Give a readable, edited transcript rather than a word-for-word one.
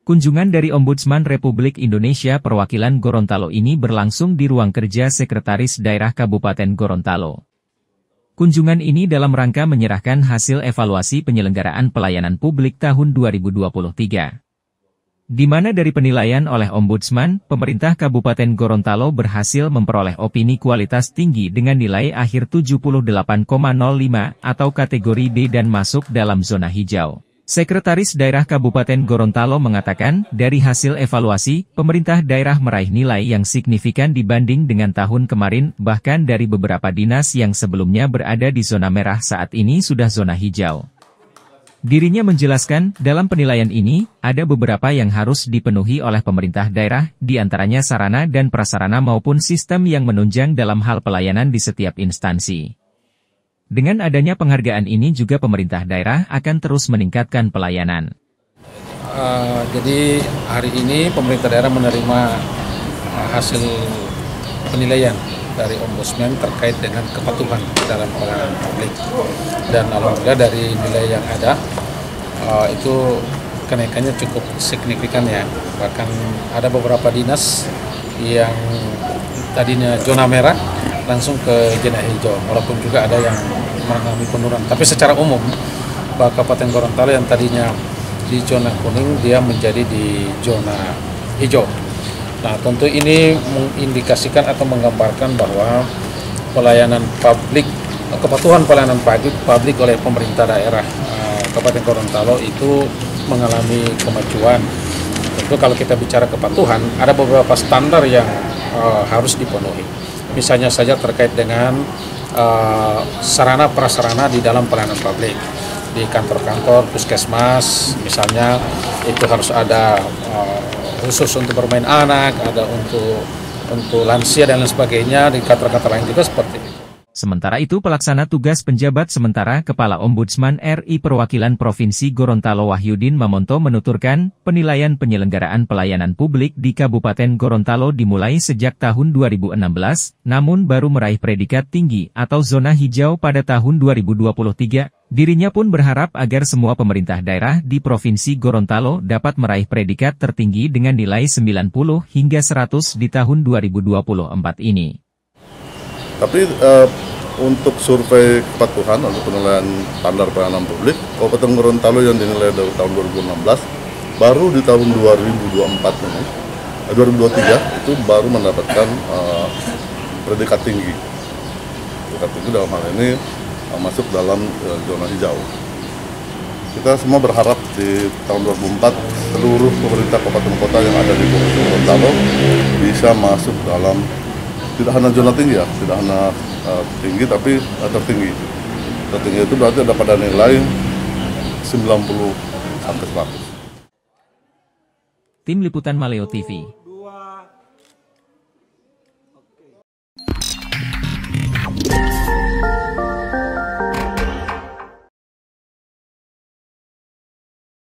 Kunjungan dari Ombudsman Republik Indonesia perwakilan Gorontalo ini berlangsung di ruang kerja Sekretaris Daerah Kabupaten Gorontalo. Kunjungan ini dalam rangka menyerahkan hasil evaluasi penyelenggaraan pelayanan publik tahun 2023. Di mana dari penilaian oleh Ombudsman, pemerintah Kabupaten Gorontalo berhasil memperoleh opini kualitas tinggi dengan nilai akhir 78,05 atau kategori D dan masuk dalam zona hijau. Sekretaris Daerah Kabupaten Gorontalo mengatakan, dari hasil evaluasi, pemerintah daerah meraih nilai yang signifikan dibanding dengan tahun kemarin, bahkan dari beberapa dinas yang sebelumnya berada di zona merah saat ini sudah zona hijau. Dirinya menjelaskan, dalam penilaian ini, ada beberapa yang harus dipenuhi oleh pemerintah daerah, di antaranya sarana dan prasarana maupun sistem yang menunjang dalam hal pelayanan di setiap instansi. Dengan adanya penghargaan ini juga pemerintah daerah akan terus meningkatkan pelayanan. Jadi hari ini pemerintah daerah menerima hasil penilaian dari Ombudsman terkait dengan kepatuhan dalam pelayanan publik. Dan alhamdulillah dari nilai yang ada, itu kenaikannya cukup signifikan ya. Bahkan ada beberapa dinas yang tadinya zona merah langsung ke zona hijau, walaupun juga ada yang mengalami penurunan. Tapi secara umum, Kabupaten Gorontalo yang tadinya di zona kuning, dia menjadi di zona hijau. Nah, tentu ini mengindikasikan atau menggambarkan bahwa pelayanan publik, kepatuhan pelayanan publik oleh pemerintah daerah Kabupaten Gorontalo itu mengalami kemajuan. Tentu kalau kita bicara kepatuhan, ada beberapa standar yang harus dipenuhi. Misalnya saja terkait dengan sarana prasarana di dalam pelayanan publik. Di kantor-kantor puskesmas misalnya itu harus ada khusus untuk bermain anak, ada untuk lansia dan lain sebagainya. Di kantor-kantor lain juga seperti itu. Sementara itu pelaksana tugas penjabat sementara Kepala Ombudsman RI Perwakilan Provinsi Gorontalo Wahyudin Mamonto menuturkan, penilaian penyelenggaraan pelayanan publik di Kabupaten Gorontalo dimulai sejak tahun 2016, namun baru meraih predikat tinggi atau zona hijau pada tahun 2023. Dirinya pun berharap agar semua pemerintah daerah di Provinsi Gorontalo dapat meraih predikat tertinggi dengan nilai 90 hingga 100 di tahun 2024 ini. Tapi untuk survei kepatuhan atau penilaian standar pelayanan publik, Kabupaten Gorontalo yang dinilai dari tahun 2016, baru di tahun 2024 ini, 2023 itu baru mendapatkan predikat tinggi. Predikat tinggi dalam hal ini masuk dalam zona hijau. Kita semua berharap di tahun 2024 seluruh pemerintah kabupaten kota yang ada di Provinsi Gorontalo bisa masuk dalam tidak hanya zona tinggi ya, tidak hanya tinggi tapi tertinggi. Tertinggi itu berarti ada pada nilai 90 sampai 100. Tim Liputan Maleo TV.